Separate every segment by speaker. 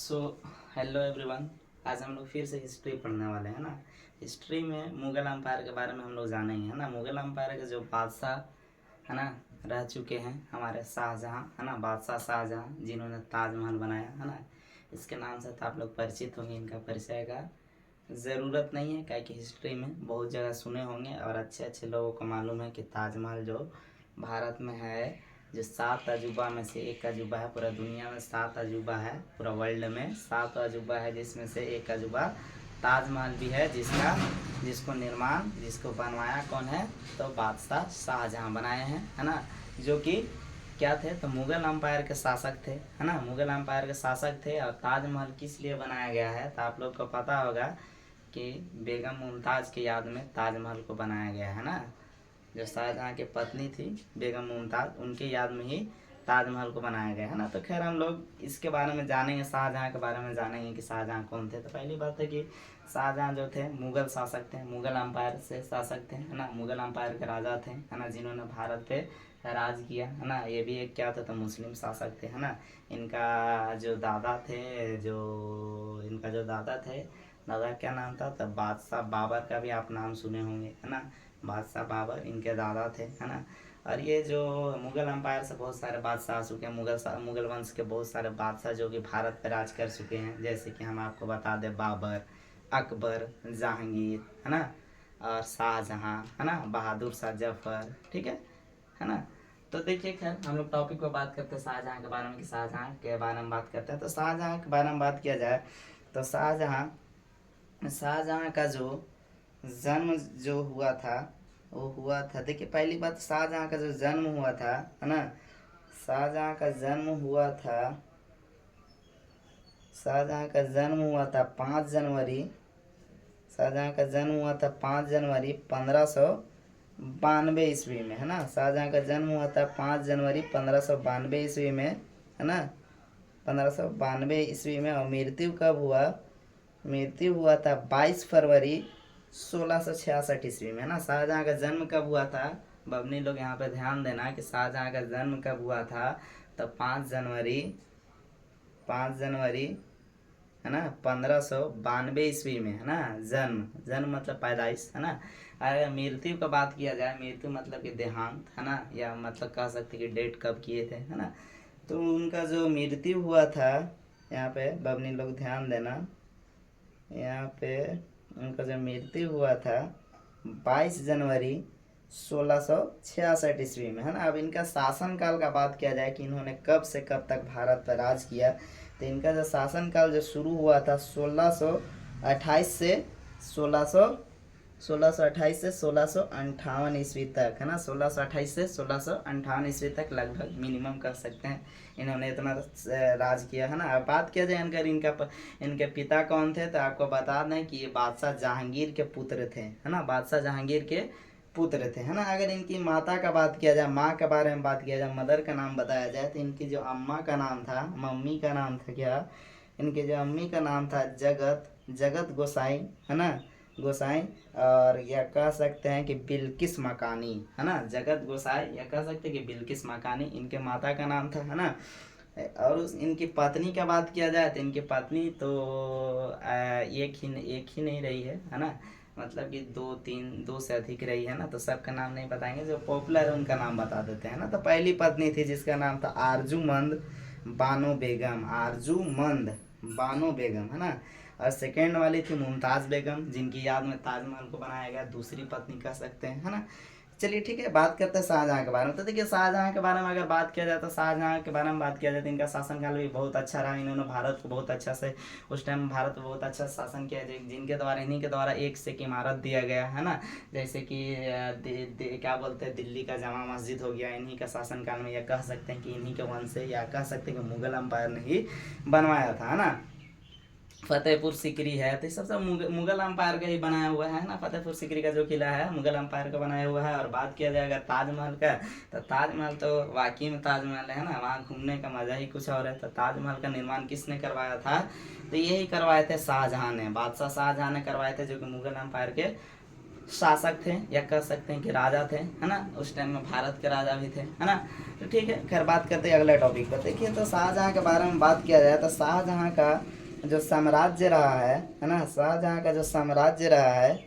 Speaker 1: So hello everyone. आज हम लोग फिर से हिस्ट्री पढ़ने वाले हैं ना। हिस्ट्री में मुग़ल एम्पायर के बारे में हम लोग जानेंगे, है ना। मुग़ल एम्पायर के जो बादशाह है ना रह चुके हैं हमारे शाहजहाँ, है ना। बादशाह शाहजहाँ जिन्होंने ताजमहल बनाया, है ना। इसके नाम से तो आप लोग परिचित होंगे, इनका परिचय का ज़रूरत नहीं है, क्या कि हिस्ट्री में बहुत जगह सुने होंगे और अच्छे अच्छे लोगों को मालूम है कि ताजमहल जो भारत में है, जो 7 अजूबा में से एक अजूबा है। पूरा दुनिया में 7 अजूबा है, पूरा वर्ल्ड में 7 अजूबा है, जिसमें से एक अजूबा ताजमहल भी है, जिसको बनवाया कौन है, तो बादशाह शाहजहाँ बनाए हैं, है ना। जो कि क्या थे, तो मुग़ल एम्पायर के शासक थे, है ना। मुग़ल एम्पायर के शासक थे। और ताजमहल किस लिए बनाया गया है, तो आप लोग को पता होगा कि बेगम मुमताज़ की याद में ताजमहल को बनाया गया है ना। जो शाहजहाँ की पत्नी थी बेगम मुमताज़, उनकी याद में ही ताजमहल को बनाया गया, है ना। तो खैर हम लोग इसके बारे में जानेंगे, शाहजहाँ के बारे में जानेंगे कि शाहजहाँ कौन थे। तो पहली बात है कि शाहजहाँ जो थे मुग़ल शासक थे, मुग़ल एम्पायर से शासक थे, है ना। मुग़ल एम्पायर के राजा थे, है ना, जिन्होंने भारत पे राज किया, है ना। ये भी एक क्या था, तो मुस्लिम शासक थे, है ना। इनका जो दादा थे, दादा क्या नाम था, तो बादशाह बाबर का भी आप नाम सुने होंगे, है ना। बादशाह बाबर इनके दादा थे, है ना। और ये जो मुग़ल एम्पायर से बहुत सारे बादशाह आ चुके हैं, मुग़ल वंश के बहुत सारे बादशाह जो कि भारत पर राज कर चुके हैं। जैसे कि हम आपको बता दें, बाबर, अकबर, जहांगीर, है ना, और शाहजहाँ, है ना, बहादुर शाह जफर, ठीक है ना। तो देखिए, खैर हम लोग टॉपिक पर बात करते हैं शाहजहाँ के बारे में, कि शाहजहाँ के बारे में बात करते हैं। तो शाहजहाँ के बारे में बात किया जाए तो शाहजहाँ का जो जन्म जो हुआ था, वो हुआ था, देखिए पहली बात, शाहजहाँ का जो जन्म हुआ था, है ना। शाहजहाँ का जन्म हुआ था शाहजहाँ का जन्म हुआ था 5 जनवरी। शाहजहाँ का जन्म हुआ था 5 जनवरी 1592 ईस्वी में, है ना। शाहजहाँ का जन्म हुआ था 5 जनवरी 1592 ईस्वी में, है ना, 1592 ईस्वी में। और मृत्यु हुआ था 22 फरवरी 1666 ईस्वी में, है ना। शाहजहाँ का जन्म कब हुआ था, बबनी लोग यहाँ पे ध्यान देना कि शाहजहाँ का जन्म कब हुआ था, तो 5 जनवरी, है ना, 1592 ईस्वी में, है ना। जन्म मतलब पैदाइश, है ना। अगर मृत्यु का बात किया जाए, मृत्यु मतलब कि देहांत, है ना, या मतलब कह सकते कि डेट कब किए थे, है ना। तो उनका जो मृत्यु हुआ था, यहाँ पे बबनी लोग ध्यान देना, यहाँ पे उनका जो मृत्यु हुआ था 22 जनवरी 1666 ईस्वी में, है ना। अब इनका शासनकाल का बात किया जाए कि इन्होंने कब से कब तक भारत पर राज किया, तो इनका जो शासनकाल जो शुरू हुआ था 1628 से 1658 ईस्वी तक, है ना। 1628 से 1658 ईस्वी तक लगभग मिनिमम कर सकते हैं, इन्होंने इतना राज किया, है ना। अब बात किया जाए इनके पिता कौन थे, तो आपको बता दें कि ये बादशाह जहांगीर के पुत्र थे, है ना। बादशाह जहांगीर के पुत्र थे, है ना। अगर इनकी माता का बात किया जाए, माँ के बारे में बात किया जाए, मदर का नाम बताया जाए, तो इनकी जो अम्मा का नाम था, मम्मी का नाम था क्या, इनके जो अम्मी का नाम था जगत गोसाई, है ना, गोसाई। और या कह सकते हैं कि बिल्किस मकानी, है ना, जगत गोसाई, या कह सकते हैं कि बिल्किस मकानी इनके माता का नाम था, है ना। और इनकी पत्नी का बात किया जाए तो इनकी पत्नी तो एक ही नहीं रही है ना। मतलब कि दो से अधिक रही है ना। तो सबका नाम नहीं बताएंगे, जो पॉपुलर है उनका नाम बता देते हैं ना। तो पहली पत्नी थी जिसका नाम था आरजूमंद बानो बेगम, है ना। और सेकेंड वाली थी मुमताज़ बेगम, जिनकी याद में ताजमहल को बनाया गया, दूसरी पत्नी कह सकते हैं, है ना। चलिए ठीक है, बात करते हैं शाहजहाँ के बारे में। तो देखिए, शाहजहाँ के बारे में अगर बात किया जाए, तो शाहजहाँ के बारे में बात किया जाए तो इनका शासनकाल भी बहुत अच्छा रहा। इन्होंने भारत को बहुत अच्छा से, उस टाइम भारत को बहुत अच्छा शासन किया, इन्हीं के द्वारा एक से एक इमारत दिया गया, है ना। जैसे कि क्या बोलते हैं, दिल्ली का जामा मस्जिद हो गया, इन्हीं का शासनकाल में, या कह सकते हैं कि इन्हीं के वंश से, या कह सकते हैं कि मुग़ल एम्पायर ने ही बनवाया था, है ना। फतेहपुर सीकरी है, तो सब मुग़ल एम्पायर का ही बनाया हुआ है ना। फतेहपुर सीकरी का जो किला है मुग़ल एम्पायर का बनाया हुआ है। और बात किया जाए अगर ताजमहल का, तो ताजमहल तो वाकई में ताजमहल है ना, वहाँ घूमने का मज़ा ही कुछ और है। तो ताजमहल का निर्माण किसने करवाया था, तो यही करवाए थे शाहजहाँ ने, बादशाह शाहजहाँ ने करवाए थे, जो कि मुग़ल एम्पायर के शासक थे, या कह सकते हैं कि राजा थे, है ना। उस टाइम में भारत के राजा भी थे, है ना। तो ठीक है, खैर बात करते हैं अगले टॉपिक पर। देखिए, तो शाहजहाँ के बारे में बात किया जाए तो शाहजहाँ का जो साम्राज्य रहा है ना, शाहजहाँ का जो साम्राज्य रहा है,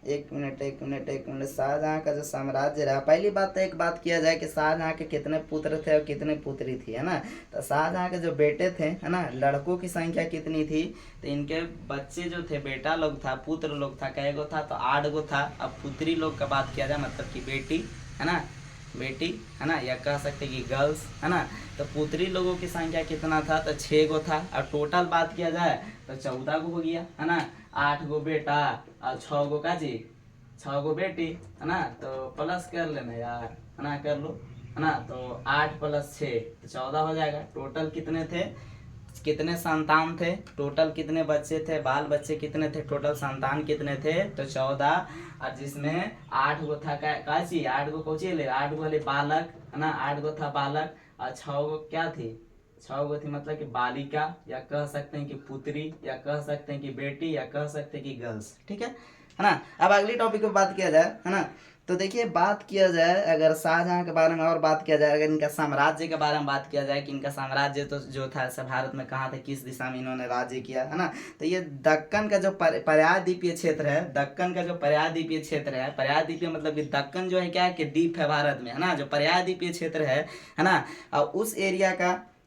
Speaker 1: एक मिनट, शाहजहाँ का जो साम्राज्य रहा, पहली बात तो एक बात किया जाए कि शाहजहाँ के कितने पुत्र थे और कितने पुत्री थी, है ना। तो शाहजहाँ के जो बेटे थे, है ना, लड़कों की संख्या कितनी थी, तो इनके बच्चे जो थे, बेटा लोग था, पुत्र लोग था, कै गो था, तो 8 गो था। अब पुत्री लोग का बात किया जाए, मतलब कि बेटी, है ना, बेटी, है ना, या कह सकते कि गर्ल्स, है ना। तो पुत्री लोगों की संख्या कितना था, तो 6 गो था। और टोटल बात किया जाए तो 14 गो हो गया, है ना। 8 गो बेटा और 6 गो का जी, 6 गो बेटी, है ना। तो प्लस कर लेना यार, है ना, कर लो, है ना। तो 8 + 6 तो 14 हो जाएगा। टोटल कितने थे, कितने संतान थे, टोटल कितने बच्चे थे, बाल बच्चे कितने थे, टोटल संतान कितने थे, तो 14। और जिसमें 8 गो था काची, 8 गो कोची ले, 8 गो ले बालक, है ना, 8 गो था बालक, और 6 गो क्या थी, 6 गो थी मतलब कि बालिका, या कह सकते हैं कि पुत्री, या कह सकते हैं कि बेटी, या कह सकते हैं कि गर्ल्स, ठीक है ना। अब अगली टॉपिक पे बात किया जाए, है ना। तो देखिए, बात किया जाए अगर शाहजहाँ के बारे में और बात किया जाए, अगर इनका साम्राज्य के बारे में बात किया जाए कि इनका साम्राज्य तो जो था सब भारत में कहाँ थे, किस दिशा में इन्होंने राज्य किया, है ना। तो ये दक्कन का जो पर्यायद्वीपीय क्षेत्र है, दक्कन का जो पर्यायद्वीपीय क्षेत्र है, पर्यायद्वीपीय मतलब कि दक्कन जो है क्या है कि द्वीप है भारत में, है ना, जो पर्यायद्वीपीय क्षेत्र है ना। और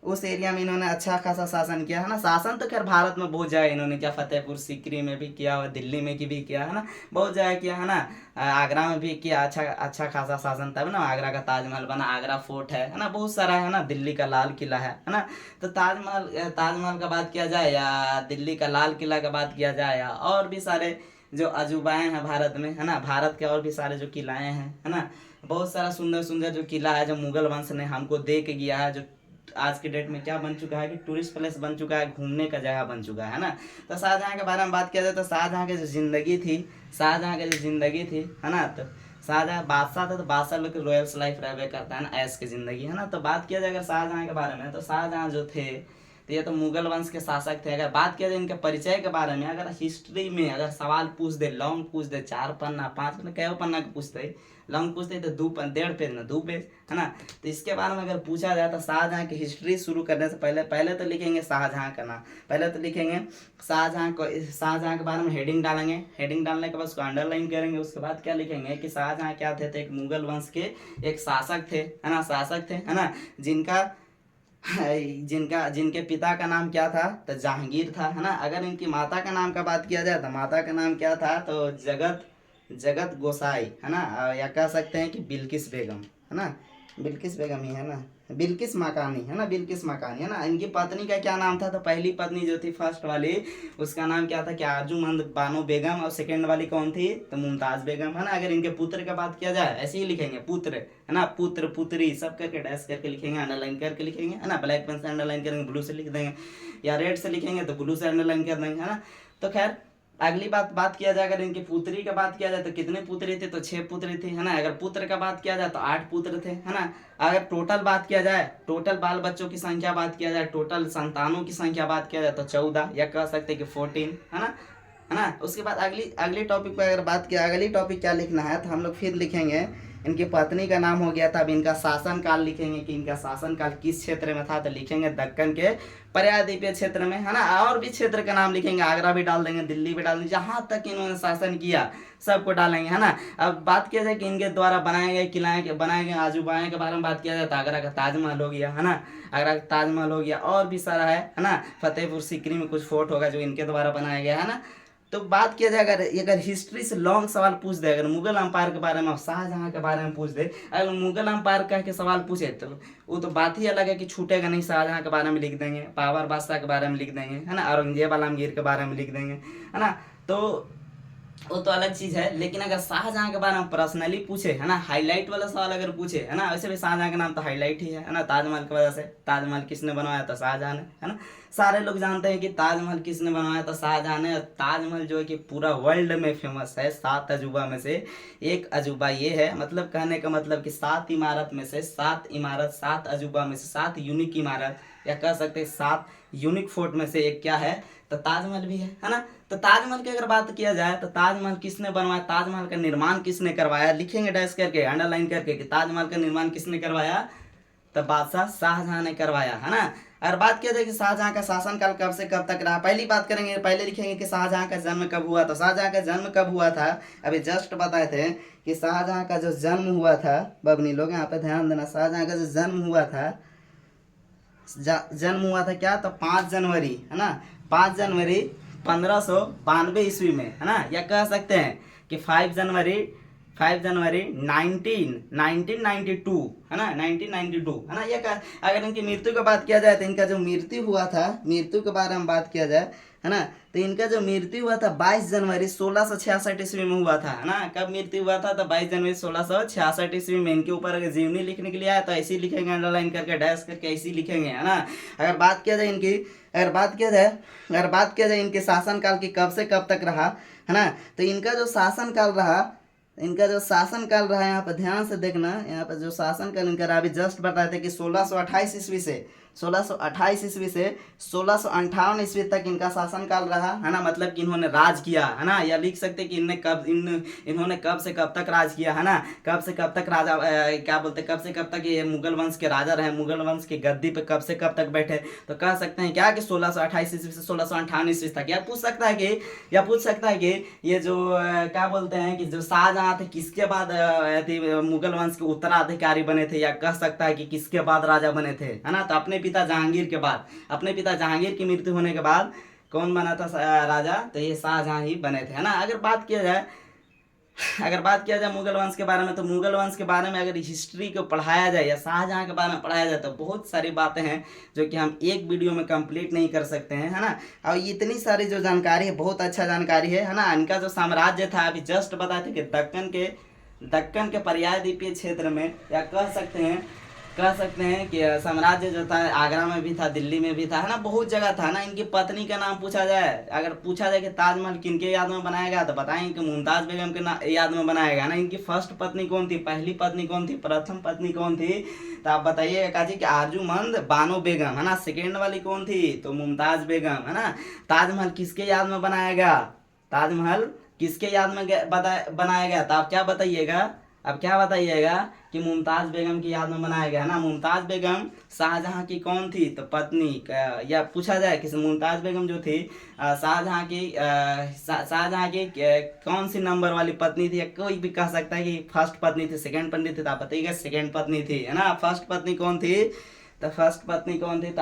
Speaker 1: उस एरिया में इन्होंने अच्छा खासा शासन किया, है ना। शासन तो खैर भारत में बहुत जगह इन्होंने किया, फतेहपुर सीकरी में भी किया और दिल्ली में की भी किया, है ना, बहुत जगह किया, है ना। आगरा में भी किया, अच्छा खासा शासन था, ना। आगरा का ताजमहल बना, आगरा फोर्ट है ना, बहुत सारा है ना, दिल्ली का लाल किला है ना। तो ताजमहल का बात किया जाए, या दिल्ली का लाल किला का बात किया जाए, या और भी सारे जो अजूबाएं हैं भारत में, है ना, भारत के और भी सारे जो किलाएं हैं, है ना, बहुत सारा सुंदर सुंदर जो किला है, जो मुगल वंश ने हमको दे के गया है, जो आज के डेट में क्या बन चुका है कि टूरिस्ट प्लेस बन चुका है, घूमने का जगह बन चुका है ना। तो शाहजहाँ के बारे में बात किया जाए तो शाहजहाँ की जो जिंदगी थी, शाहजहाँ की जो जिंदगी थी, है ना। तो शाहजहाँ बादशाह था, तो बादशाह लोग रॉयल्स लाइफ रहबे करता है ना, ऐश की जिंदगी, है ना। तो बात किया जाए अगर शाहजहाँ के बारे में, तो शाहजहाँ जो थे, तो ये तो मुगल वंश के शासक थे। अगर बात किया जाए इनके परिचय के बारे में, अगर हिस्ट्री में अगर सवाल पूछ दे, लॉन्ग पूछ दे, 4 पन्ना 5 पन्ना कै पन्ना के पूछते, लॉन्ग पूछते तो 1.5 पेज ना 2 पेज, है ना। तो इसके बारे में अगर पूछा जाए तो शाहजहाँ की हिस्ट्री शुरू करने से पहले तो लिखेंगे शाहजहाँ का नाम, पहले तो लिखेंगे शाहजहाँ के बारे में हेडिंग डालेंगे, हेडिंग डालने के बाद उसको अंडरलाइन करेंगे। उसके बाद क्या लिखेंगे कि शाहजहाँ क्या थे, तो एक मुगल वंश के एक शासक थे, है ना, शासक थे, है ना, जिनके पिता का नाम क्या था, तो जहांगीर था, है ना। अगर इनकी माता का नाम का बात किया जाए तो माता का नाम क्या था, तो जगत गोसाई, है ना, या कह सकते हैं कि बिल्किस बेगम, है ना, बिल्किस बेगम ही है ना, बिल्किस मकानी, है ना, बिल्किस मकानी, है ना। इनकी पत्नी का क्या नाम था, तो पहली पत्नी जो थी फर्स्ट वाली, उसका नाम क्या था कि आरजूमंद बानो बेगम, और सेकंड वाली कौन थी, तो मुमताज बेगम, है ना। अगर इनके पुत्र का बात किया जाए, ऐसे ही लिखेंगे पुत्र, है ना, पुत्र पुत्री सब करके डैश करके लिखेंगे, अंडरलाइन करके लिखेंगे, है ना। ब्लैक पेन से अंडरलाइन करेंगे, ब्लू से लिख देंगे, या रेड से लिखेंगे तो ब्लू से अंडरलाइन कर देंगे, है ना। तो खैर अगली बात किया जाए, अगर इनकी पुत्री का बात किया जाए तो कितने पुत्री थे, तो 6 पुत्री थी, है ना। अगर पुत्र का बात किया जाए तो 8 पुत्र थे, है ना। अगर टोटल बात किया जाए, टोटल बाल बच्चों की संख्या बात किया जाए, टोटल संतानों की संख्या बात किया जाए तो 14, या कह सकते कि 14, है ना। उसके बाद अगली टॉपिक पर अगर बात किया, अगली टॉपिक क्या लिखना है, तो हम लोग फिर लिखेंगे इनकी पत्नी का नाम हो गया था, अब इनका शासन काल लिखेंगे कि इनका शासन काल किस क्षेत्र में था, तो लिखेंगे दक्कन के पर्यायद्वीपीय क्षेत्र में, है ना। और भी क्षेत्र का नाम लिखेंगे, आगरा भी डाल देंगे, दिल्ली भी डाल देंगे, जहाँ तक इन्होंने शासन किया सबको डालेंगे, है ना। अब बात किया जाए कि इनके द्वारा बनाए गए किलाएं के बनाए गए अजूबाएं के बारे में बात किया जाए तो आगरा का ताजमहल हो गया, है ना, आगरा का ताजमहल हो गया, और भी सारा है ना। फतेहपुर सीकरी में कुछ फोर्ट होगा जो इनके द्वारा बनाया गया, है ना। तो बात किया जाए अगर हिस्ट्री से लॉन्ग सवाल पूछ दे, अगर मुगल अंपायर के बारे में और शाहजहाँ के बारे में पूछ दे, अगर मुगल अंपायर कह के सवाल पूछे तो वो तो बात ही अलग है कि छूटेगा नहीं। शाहजहाँ के बारे में लिख देंगे, बाबर बादशाह के बारे में लिख देंगे, है ना, औरंगजेब आलमगीर के बारे में लिख देंगे, है ना। तो वो तो अलग चीज है। लेकिन अगर शाहजहाँ के बारे में पर्सनली पूछे, है ना, हाईलाइट वाला सवाल अगर पूछे, है ना, वैसे भी शाहजहाँ का नाम तो हाईलाइट ही है ना, ताजमहल की वजह से। ताजमहल किसने बनवाया, तो शाहजहाँ ने, है ना। सारे लोग जानते हैं कि ताजमहल किसने बनवाया, तो शाहजहाँ ने। ताजमहल जो है कि पूरा वर्ल्ड में फेमस है, 7 अजूबा में से एक अजूबा ये है, मतलब कहने का मतलब कि 7 इमारत में से 7 इमारत, 7 अजूबा में से 7 यूनिक इमारत, या कह सकते हैं 7 यूनिक फोर्ट में से एक क्या है, तो ताजमहल भी है ना। तो ताजमहल की अगर बात किया जाए तो ताजमहल किसने बनवाया, ताजमहल का निर्माण किसने करवाया, लिखेंगे डैश करके, अंडरलाइन करके कि ताजमहल का निर्माण किसने करवाया, तो बादशाह शाहजहां ने करवाया, है ना। अगर बात किया जाए कि शाहजहां का शासनकाल कब से कब तक रहा, पहली बात करेंगे, पहले लिखेंगे कि शाहजहां का जन्म कब हुआ। तो शाहजहां का जन्म कब हुआ था, अभी जस्ट बताए थे कि शाहजहां का जो जन्म हुआ था, बबनी लोग यहाँ पे ध्यान देना, शाहजहां का जो जन्म हुआ था, जन्म हुआ था क्या, तो 5 जनवरी, है ना, 5 जनवरी 1592 ईस्वी में, है ना। या कह सकते हैं कि 5 जनवरी 1992, है ना, 1992, है ना। ये अगर इनकी मृत्यु की बात किया जाए तो इनका जो मृत्यु हुआ था, मृत्यु के बारे में बात किया जाए, है ना, तो इनका जो मृत्यु हुआ था 22 जनवरी 1666 ईस्वी में हुआ था, है ना। कब मृत्यु हुआ था, तो 22 जनवरी 1666 ईस्वी में। इनके ऊपर अगर जीवनी लिखने के लिए आया तो ऐसे ही लिखेंगे, अंडरलाइन करके, डैश करके ऐसे ही लिखेंगे, है ना। अगर बात किया जाए इनकी, अगर बात किया जाए इनके शासनकाल की कब से कब तक रहा, है ना, तो इनका जो शासनकाल रहा, यहाँ पर ध्यान से देखना, यहाँ पर जो शासनकाल इनका रहा, अभी जस्ट बताए थे कि 1628 ईस्वी से 1658 ईस्वी तक इनका शासनकाल रहा, है ना। मतलब कि इन्होंने राज किया, है ना। या लिख सकते कि इन्होंने कब से कब तक राज किया, है ना। कब से कब तक राजा, क्या बोलते, कब से कब तक ये मुगल वंश के राजा रहे, मुगल वंश की गद्दी पे कब से कब तक बैठे, तो कह सकते हैं क्या कि 1628 ईस्वी से 1658 ईस्वी तक। या पूछ सकता है कि ये जो क्या बोलते हैं कि जो शाहजहां थे किसके बाद मुगल वंश के उत्तराधिकारी बने थे, या कह सकता है कि किसके बाद राजा बने थे, है ना। तो अपने पिता जहांगीर की मृत्यु होने के बाद कौन बना था राजा, तो ये शाहजहां ही बने थे, है ना। अगर बात किया जाए मुगल वंश के बारे में, तो मुगल वंश के बारे में अगर हिस्ट्री को पढ़ाया जाए या शाहजहां के बारे में पढ़ाया जाए तो बहुत सारी बातें हैं जो कि हम एक वीडियो में कंप्लीट नहीं कर सकते हैं, है ना। और इतनी सारी जो जानकारी है, बहुत अच्छा जानकारी है ना। इनका जो साम्राज्य था, अभी जस्ट बताए थे कि दक्कन के पर्यायद्वीपीय क्षेत्र में, या कह सकते हैं कि साम्राज्य जो था आगरा में भी था, दिल्ली में भी था, है ना, बहुत जगह था ना। इनकी पत्नी का नाम पूछा जाए, अगर पूछा जाए कि ताजमहल किनके याद में बनाया गया, तो बताएंगे कि मुमताज बेगम के याद में बनाया गया ना। इनकी फर्स्ट पत्नी कौन थी, पहली पत्नी कौन थी, प्रथम पत्नी कौन थी, तो आप बताइएगा काजी कि आरजूमंद बानो बेगम, है ना। सेकेंड वाली कौन थी, तो मुमताज बेगम, है ना। ताजमहल किसके याद में बनाया गया, बनाया गया, तो आप क्या बताइएगा कि मुमताज बेगम की याद में बनाया गया, है ना। मुमताज बेगम शाहजहां की कौन थी, तो पत्नी, या पूछा जाए कि मुमताज बेगम जो थी शाहजहां की कौन सी नंबर वाली पत्नी थी, या कोई भी कह सकता है कि फर्स्ट पत्नी थी, सेकंड पत्नी थी, तो आप बताइएगा सेकंड पत्नी थी, है ना। फर्स्ट पत्नी कौन थी, तो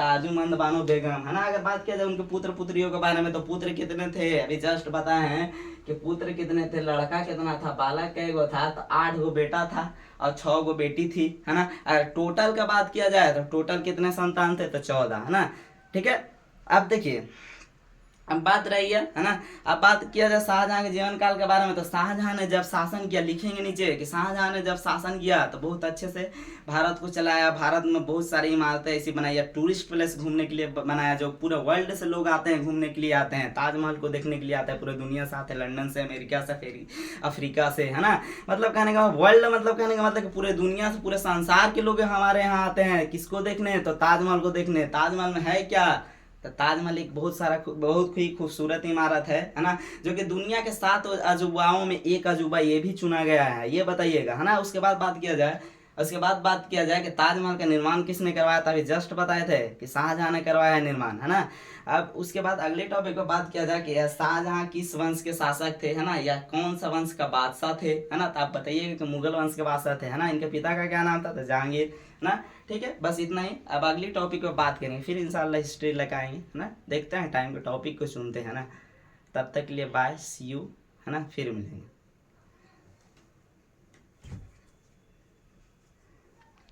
Speaker 1: आरजूमंद बानो बेगम, है ना। अगर बात किया जाए उनके पुत्र पुत्रियों के बारे में, तो पुत्र कितने थे, अभी जस्ट बताए हैं कि पुत्र कितने थे, लड़का कितना था, बालक कै गो था, तो 8 गो बेटा था और 6 गो बेटी थी, है ना। अगर टोटल का बात किया जाए तो टोटल कितने संतान थे, तो 14, है ना। ठीक है, अब देखिए, अब बात रही है ना। अब बात किया जाए शाहजहां के जीवन काल के बारे में, तो शाहजहां ने जब शासन किया, लिखेंगे नीचे कि शाहजहां ने जब शासन किया तो बहुत अच्छे से भारत को चलाया। भारत में बहुत सारी इमारतें ऐसी बनाई, टूरिस्ट प्लेस घूमने के लिए बनाया, जो पूरे वर्ल्ड से लोग आते हैं, घूमने के लिए आते हैं, ताजमहल को देखने के लिए आते हैं, पूरे दुनिया से आते हैं, लंदन से, अमेरिका से, फिर अफ्रीका से, है ना। मतलब कहने का मतलब कि पूरे दुनिया से, पूरे संसार के लोग हमारे यहाँ आते हैं, किसको देखने, तो ताजमहल को देखने। ताजमहल में है क्या, तो ताजमहल एक बहुत ही खूबसूरत इमारत है ना, जो कि दुनिया के 7 अजूबाओं में एक अजूबा ये भी चुना गया है, ये बताइएगा, है ना। उसके बाद बात किया जाए कि ताजमहल का निर्माण किसने करवाया था, अभी जस्ट बताए थे कि शाहजहां ने करवाया है निर्माण, है ना। अब उसके बाद अगले टॉपिक पर बात किया जाए कि शाहजहां किस वंश के शासक थे, है ना, या कौन सा वंश का बादशाह थे, है ना। तो आप बताइएगा कि मुगल वंश के बादशाह थे, है ना। इनके पिता का क्या नाम था, तो जहांगीर, है ना। ठीक है, बस इतना ही। अब अगली टॉपिक पर बात करेंगे, फिर इंशाल्लाह हिस्ट्री लेकर आएंगे, है ना। देखते हैं टाइम के टॉपिक को चुनते हैं ना। तब तक के लिए बाय, सी यू, है ना, फिर मिलेंगे।